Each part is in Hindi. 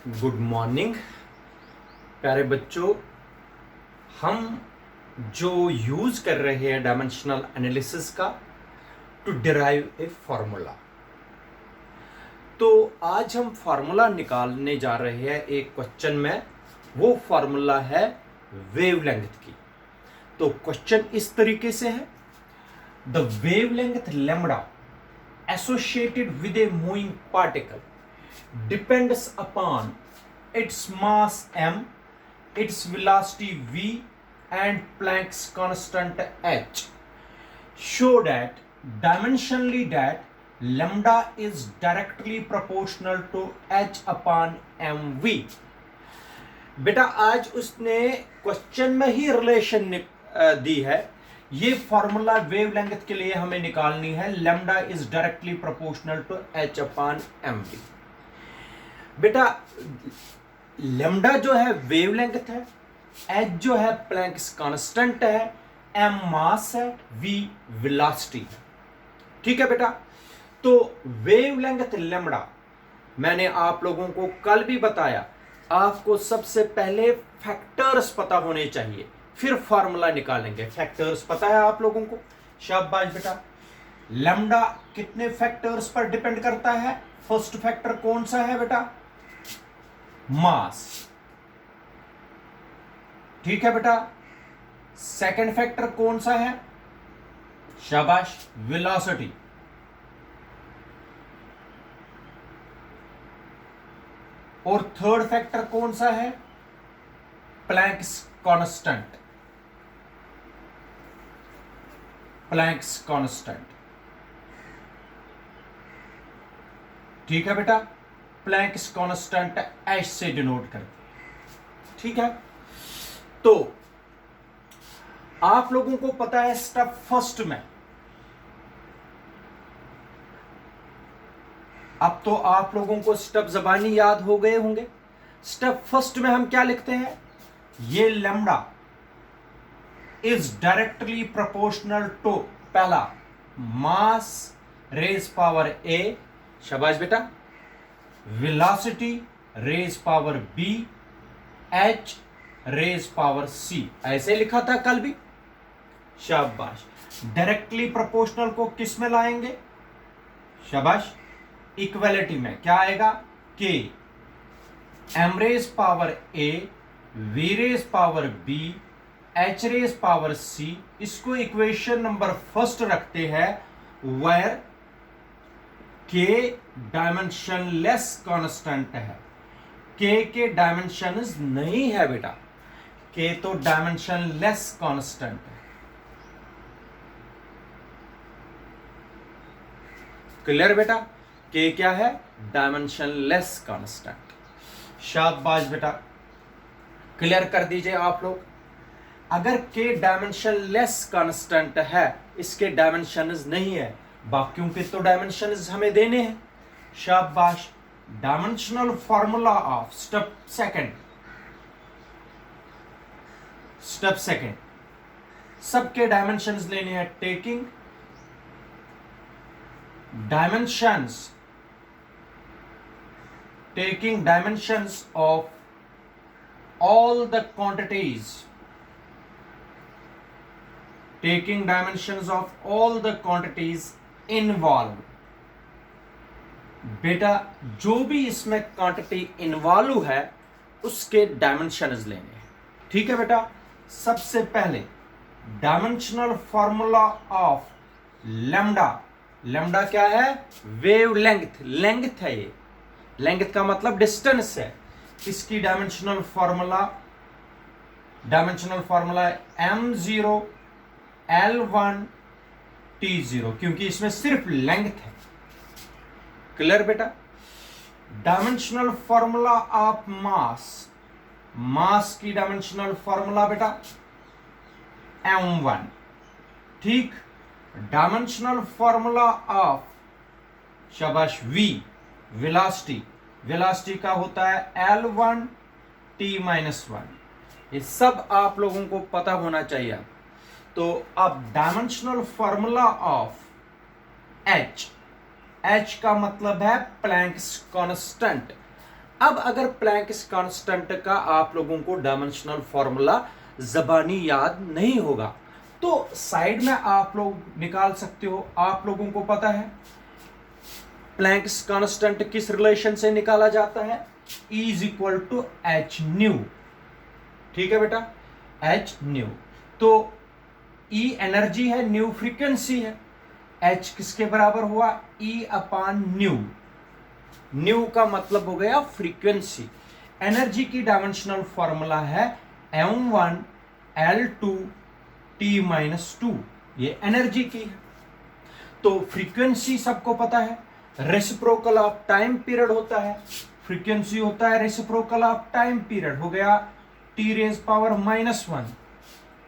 गुड मॉर्निंग प्यारे बच्चों। हम जो यूज कर रहे हैं डायमेंशनल एनालिसिस का टू डिराइव ए फॉर्मूला, तो आज हम फॉर्मूला निकालने जा रहे हैं एक क्वेश्चन में। वो फॉर्मूला है वेवलेंथ की। तो क्वेश्चन इस तरीके से है, the wavelength lambda associated with a moving particle depends upon its mass m, its velocity v, and Planck's constant h. Show that dimensionally that lambda is directly proportional to h upon mv. बेटा आज उसने क्वेश्चन में ही रिलेशन दी है। ये फॉर्मूला वेवलेंथ के लिए हमें निकालनी है। Lambda is directly proportional to h upon mv। बेटा लैम्डा जो है वेवलेंथ है, एच जो है प्लैंक्स कांस्टेंट है, एम मास है, वी वेलोसिटी है। ठीक है बेटा। तो वेवलेंथ लैम्डा मैंने आप लोगों को कल भी बताया, आपको सबसे पहले फैक्टर्स पता होने चाहिए, फिर फॉर्मूला निकालेंगे। फैक्टर्स पता है आप लोगों को? शाबाश बेटा। लैम्डा कितने फैक्टर्स पर डिपेंड करता है? फर्स्ट फैक्टर कौन सा है बेटा? मास। ठीक है बेटा। सेकंड फैक्टर कौन सा है? शाबाश, वेलोसिटी। और थर्ड फैक्टर कौन सा है? Planck's constant. Planck's constant. ठीक है बेटा। प्लैंक्स कांस्टेंट एच से डिनोट करते हैं। ठीक है। तो आप लोगों को पता है स्टेप फर्स्ट में, अब तो आप लोगों को स्टेप ज़बानी याद हो गए होंगे। स्टेप फर्स्ट में हम क्या लिखते हैं? ये lambda is directly proportional to, पहला मास रेज पावर ए, शाबाश बेटा, velocity raise power B, H raise power C. ऐसे लिखा था कल भी। शाबाश। डायरेक्टली प्रोपोर्शनल को किस में लाएंगे? शाबाश, इक्वलिटी में। क्या आएगा? K M raise power A, V raise power B, H raise power C. इसको इक्वेशन नंबर फर्स्ट रखते हैं, वेयर के डायमेंशनलेस कांस्टेंट है। के डायमेंशन नहीं है बेटा, के तो डायमेंशनलेस कांस्टेंट है। क्लियर बेटा? के क्या है? Dimensionless constant. शाबाश बेटा, क्लियर कर दीजिए आप लोग। अगर के डायमेंशनलेस कांस्टेंट है, इसके डायमेंशंस नहीं है, बाकियों के तो डायमेंशंस हमें देने हैं। शाबाश। Dimensional formula of step second. Step second, सबके डायमेंशंस लेने हैं। Taking dimensions, taking dimensions of all the quantities, taking dimensions of all the quantities involved। बेटा जो भी इसमें क्वांटिटी इन्वॉल्व है उसके डायमेंशंस लेने हैं। ठीक है बेटा। सबसे पहले dimensional formula of lambda. Lambda क्या है? वेवलेंथ। लेंथ है ये। लेंथ का मतलब डिस्टेंस है। इसकी dimensional formula m0 l1 t0, क्योंकि इसमें सिर्फ लेंथ है। क्लियर बेटा? Dimensional formula of mass. Mass की डायमेंशनल फॉर्मूला बेटा m1। ठीक। डायमेंशनल फॉर्मूला ऑफ, शाबाश, v, वेलोसिटी। वेलोसिटी का होता है L1 T-1। ये सब आप लोगों को पता होना चाहिए। तो अब dimensional formula of H। H का मतलब है प्लैंक्स कांस्टेंट। अब अगर प्लैंक्स कांस्टेंट का आप लोगों को डायमेंशनल फॉर्मूला जबानी याद नहीं होगा तो साइड में आप लोग निकाल सकते हो। आप लोगों को पता है प्लैंक्स कांस्टेंट किस रिलेशन से निकाला जाता है, E is equal to H nu. ठीक है बेटा, एच न्यू। तो E एनर्जी है, न्यू फ्रीक्वेंसी है, H किसके बराबर हुआ, E अपान न्यू। न्यू का मतलब हो गया फ्रीक्वेंसी। एनर्जी की डायमेंशनल फॉर्मूला है m1 L2 T-2, ये एनर्जी की है। तो फ्रीक्वेंसी सबको पता है, रेसिप्रोकल ऑफ टाइम पीरियड होता है, फ्रीक्वेंसी होता है रेसिप्रोकल ऑफ टाइम पीरियड, हो गया T⁻⁻1।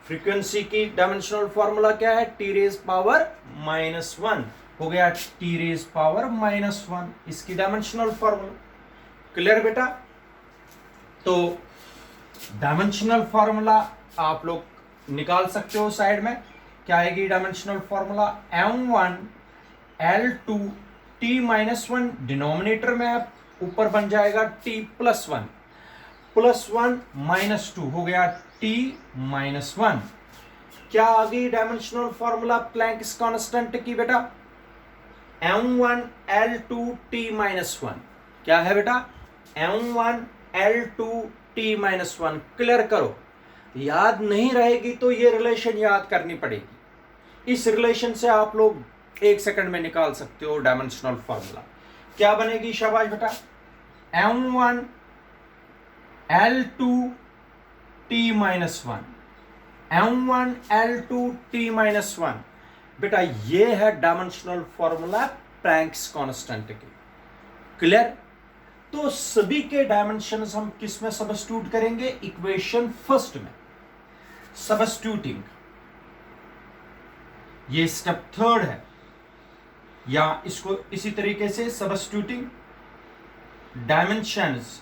फ्रीक्वेंसी की डायमेंशनल फॉर्मूला क्या है, T⁻⁻1 हो गया T⁻⁻1, इसकी डायमेंशनल फॉर्मूला। क्लियर बेटा? तो डायमेंशनल फॉर्मूला आप लोग निकाल सकते हो साइड में। क्या आएगी dimensional formula, m1 L2 T-1, denominator में है, ऊपर बन जाएगा T+1 +1 -2 हो गया T-1। क्या आ गई डायमेंशनल फॉर्मूला प्लैंक्स कांस्टेंट की बेटा, m1 L2 T-1। क्या है बेटा, m1 L2 T-1। क्लियर करो, याद नहीं रहेगी तो ये रिलेशन याद करनी पड़ेगी। इस रिलेशन से आप लोग 1 सेकंड में निकाल सकते हो डायमेंशनल फॉर्मूला। क्या बनेगी, शाबाश बेटा, m1 L2 T-1, m1 L2 T-1। बेटा ये है डायमेंशनल फॉर्मूला प्लैंक्स कांस्टेंट की। क्लियर? तो सभी के डायमेंशंस हम किस में सबस्टिट्यूट करेंगे, इक्वेशन फर्स्ट में सबस्टिट्यूटिंग। ये स्टेप थर्ड है, या इसको इसी तरीके से substituting dimensions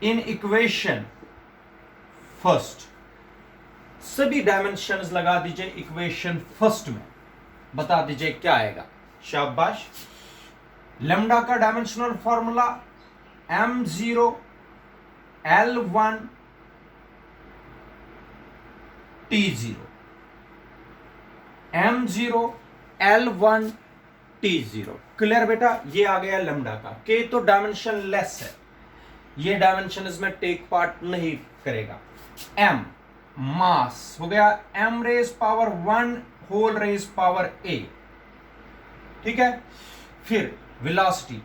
in equation first. सभी डायमेंशंस लगा दीजिए इक्वेशन फर्स्ट में, बता दीजिए क्या आएगा। शाबाश। लैम्डा का dimensional formula m0 L1 T0, m0 L1 T0। Clear बेटा? ये आ गया लैम्डा का। के तो डायमेंशन लेस है, ये डायमेंशन इसमें टेक पार्ट नहीं करेगा। m मास हो गया m⁻1 whole raise power a। ठीक है, फिर वेलोसिटी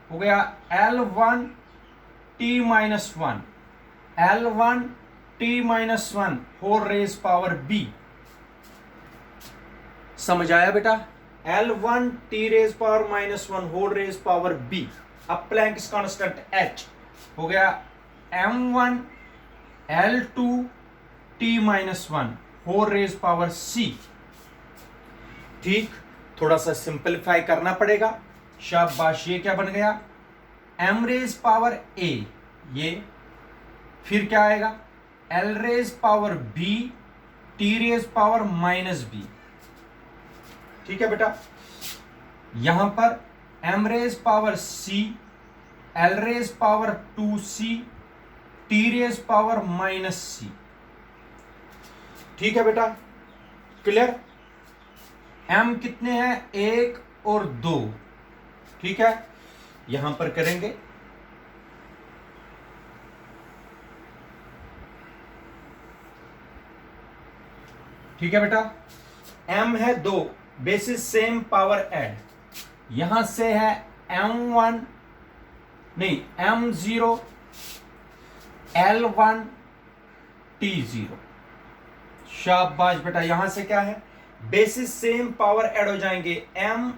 हो गया L1 T-1, L1 T-1 whole raise power b। समझ आया बेटा? L1 T⁻⁻1 whole raise power b। अब प्लैंक्स कांस्टेंट h हो गया m1 L2 T-1 whole raise power c। ठीक, थोड़ा सा सिंपलीफाई करना पड़ेगा। शाबाश, ये क्या बन गया, m रेज पावर a, ये फिर क्या आएगा L raise power b T raise power -b। ठीक है बेटा? यहां पर m raise power c, L raise power 2c T raise power -c। ठीक है बेटा? क्लियर? m कितने हैं, 1 और 2। ठीक है, यहां पर करेंगे। ठीक है बेटा? m है 2, बेसिस सेम पावर ऐड, यहां से है m1 नहीं m0 L1 T0। शाबाश बेटा, यहां से क्या है, बेसिस सेम पावर ऐड हो जाएंगे, m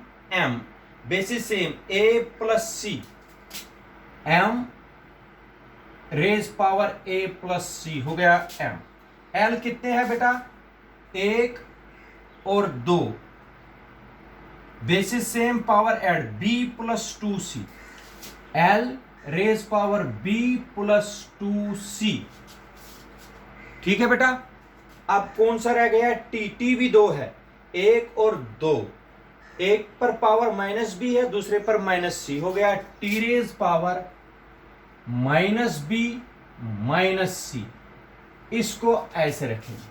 bases same a plus c, m raise power a plus c हो गया m। l कितने हैं बेटा, 1 और 2, bases same power add b plus 2c, l raise power b plus 2c। ठीक है बेटा? अब कौन सा रह गया, टी भी 2 है, 1 और 2, एक पर पावर माइनस बी है, दूसरे पर माइनस सी, हो गया T raise power minus B minus C. इसको ऐसे रखेंगे।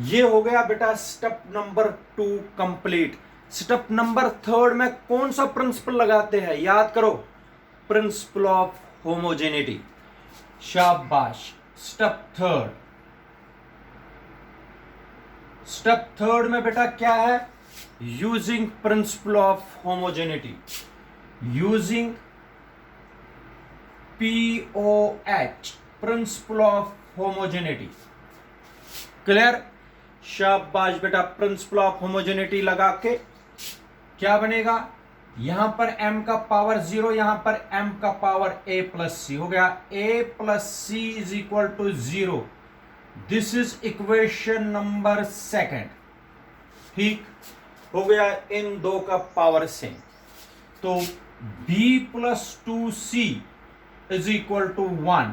ये हो गया बेटा step number 2 complete. Step number 3 में कौन सा प्रिंसिपल लगाते हैं, याद करो, प्रिंसिपल ऑफ होमोजेनिटी। शाबाश। स्टेप थर्ड में बेटा क्या है, using principle of homogeneity, using POH principle of homogeneity. Clear? शाबाश बेटा। प्रिंसिपल ऑफ होमोजेनिटी लगा के क्या बनेगा, यहां पर m का पावर 0, यहां पर m का पावर a प्लस सी, हो गया a plus c is equal to 0। This is equation number 2। ठीक हो गया, इन दो का पावर सेम। तो b plus 2c is equal to 1।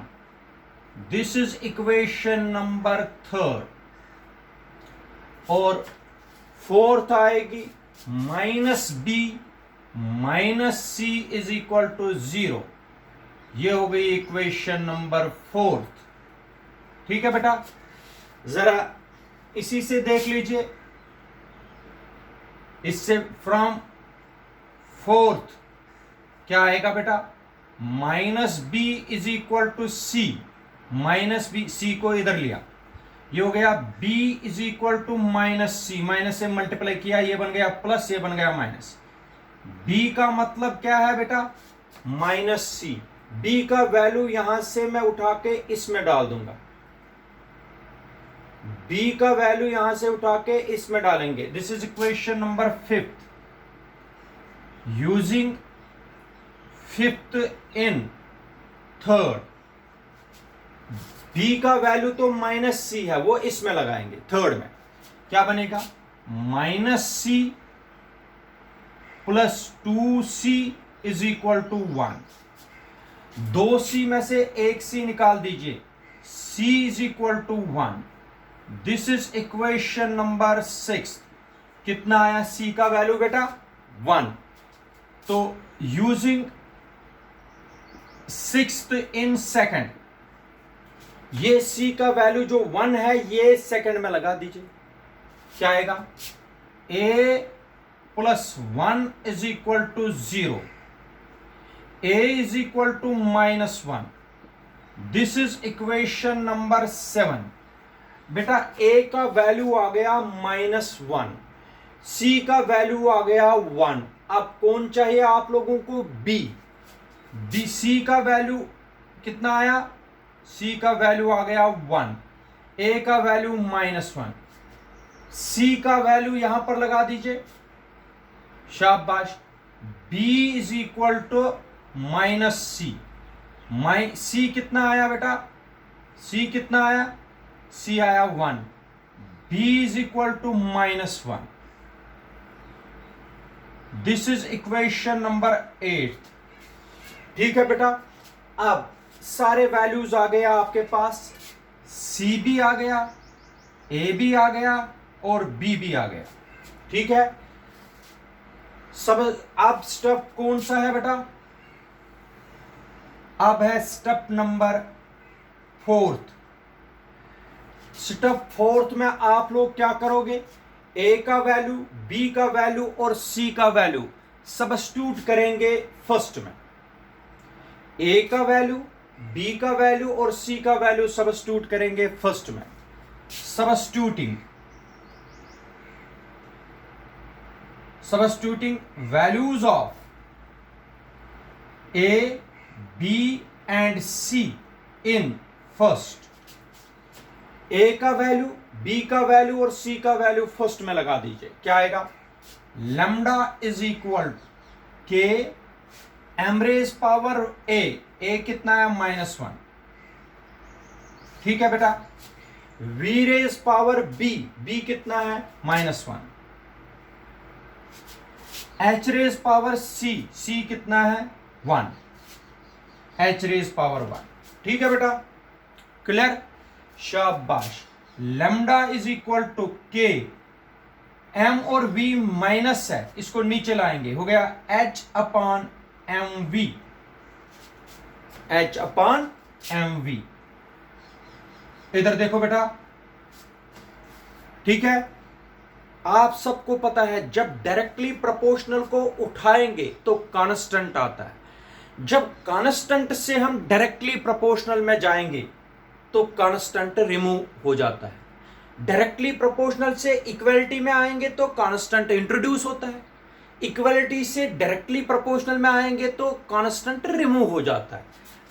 This is equation number 3। और फोर्थ आएगी minus B minus c is equal to 0। ये हो गई इक्वेशन नंबर 4। ठीक है बेटा, जरा इसी से देख लीजिए, इससे फ्रॉम 4th क्या आएगा बेटा, minus B is equal to C, minus B, C को इधर लिया, ये हो गया b is equal to minus C, minus से मल्टीप्लाई किया, ये बन गया प्लस, ये बन गया माइनस। b का मतलब क्या है बेटा, माइनस सी। b का वैल्यू यहां से मैं उठा के इसमें डाल दूंगा, b का वैल्यू यहां से उठा के इसमें डालेंगे। This is equation number 5 using 5th in 3rd। b का वैल्यू तो माइनस सी है, वो इसमें लगाएंगे 3rd में। क्या बनेगा, minus c plus 2c is equal to 1। 2c में से एक c निकाल दीजिए, c is equal to 1। This is equation number 6। कितना आया c का वैल्यू बेटा, 1। तो यूजिंग 6th इन 2nd, ये c का वैल्यू जो 1 है ये सेकंड में लगा दीजिए। क्या आएगा, a plus 1 is equal to 0, a is equal to minus 1। This is equation number 7। बेटा a का वैल्यू आ गया माइनस 1, c का वैल्यू आ गया 1। अब कौन चाहिए आप लोगों को, b। c का वैल्यू कितना आया, c का वैल्यू आ गया 1, a का वैल्यू माइनस 1, c का वैल्यू यहां पर लगा दीजिए। शाबाश। b is equal to minus C, C कितना आया बेटा, c कितना आया, c आया 1, b is equal to minus 1। This is equation number 8। ठीक है बेटा, अब सारे वैल्यूज आ गया आपके पास, सी भी आ गया, ए भी आ गया और बी भी आ गया। ठीक है, सब अब स्टेप कौन सा है बेटा, अब है step number 4th। Step 4th में आप लोग क्या करोगे, ए का वैल्यू, बी का वैल्यू और सी का वैल्यू सब्स्टिट्यूट करेंगे फर्स्ट में। ए का वैल्यू, बी का वैल्यू और सी का वैल्यू सब्स्टिट्यूट करेंगे फर्स्ट में। Substituting values of A, B and C in first. A का वैल्यू, बी का वैल्यू और सी का वैल्यू फर्स्ट में लगा दीजिए। क्या आएगा, लैम्डा इज इक्वल के एम रेज पावर ए कितना है, माइनस 1। ठीक है बेटा, वी रेज पावर बी कितना है, माइनस 1। एच रेज पावर सी कितना है, 1, एच रेज पावर 1। ठीक है बेटा, क्लियर, शाबाश। लैम्डा इज इक्वल टू के एम और वी माइनस है, इसको नीचे लाएंगे, हो गया h upon m v, h upon m v. इधर देखो बेटा, ठीक है, आप सबको पता है जब डायरेक्टली प्रोपोर्शनल को उठाएंगे तो कांस्टेंट आता है, जब कांस्टेंट से हम डायरेक्टली प्रोपोर्शनल में जाएंगे तो कांस्टेंट रिमूव हो जाता है, डायरेक्टली प्रोपोर्शनल से इक्वलिटी में आएंगे तो कांस्टेंट इंट्रोड्यूस होता है, इक्वलिटी से डायरेक्टली प्रोपोर्शनल में आएंगे तो कांस्टेंट रिमूव हो जाता है।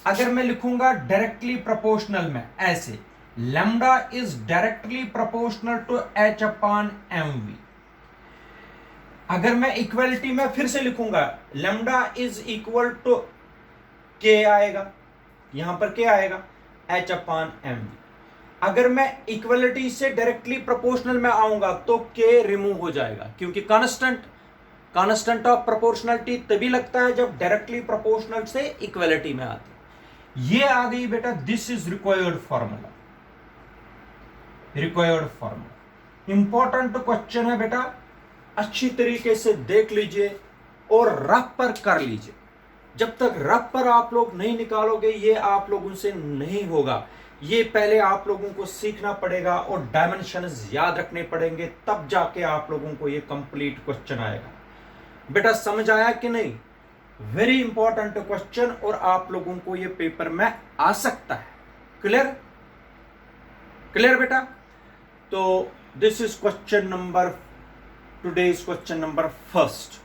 अगर मैं लिखूंगा डायरेक्टली प्रोपोर्शनल में ऐसे, lambda is directly proportional to h upon m v. अगर मैं इक्वलिटी में फिर से लिखूंगा लैम्डा इज इक्वल टू के आएगा, यहां पर क्या आएगा, एच अपॉन एम वी। अगर मैं इक्वलिटी से डायरेक्टली प्रोपोर्शनल में आऊंगा तो के रिमूव हो जाएगा, क्योंकि कांस्टेंट ऑफ प्रोपोर्शनलिटी तभी लगता है जब डायरेक्टली प्रोपोर्शनल से इक्वलिटी में आती है। ये आ गई बेटा, this is required formula, required formula. Important question है बेटा, अच्छी तरीके से देख लीजिए और रफ पर कर लीजिए। जब तक रफ पर आप लोग नहीं निकालोगे ये आप लोगों से नहीं होगा, ये पहले आप लोगों को सीखना पड़ेगा और डायमेंशंस याद रखने पड़ेंगे, तब जाके आप लोगों को ये कंप्लीट क्वेश्चन आएगा। बेटा समझ आया कि नहीं? वेरी इंपॉर्टेंट क्वेश्चन और आप लोगों को ये पेपर में आ सकता है। क्लियर? क्लियर बेटा? तो this is question number, today is question number first.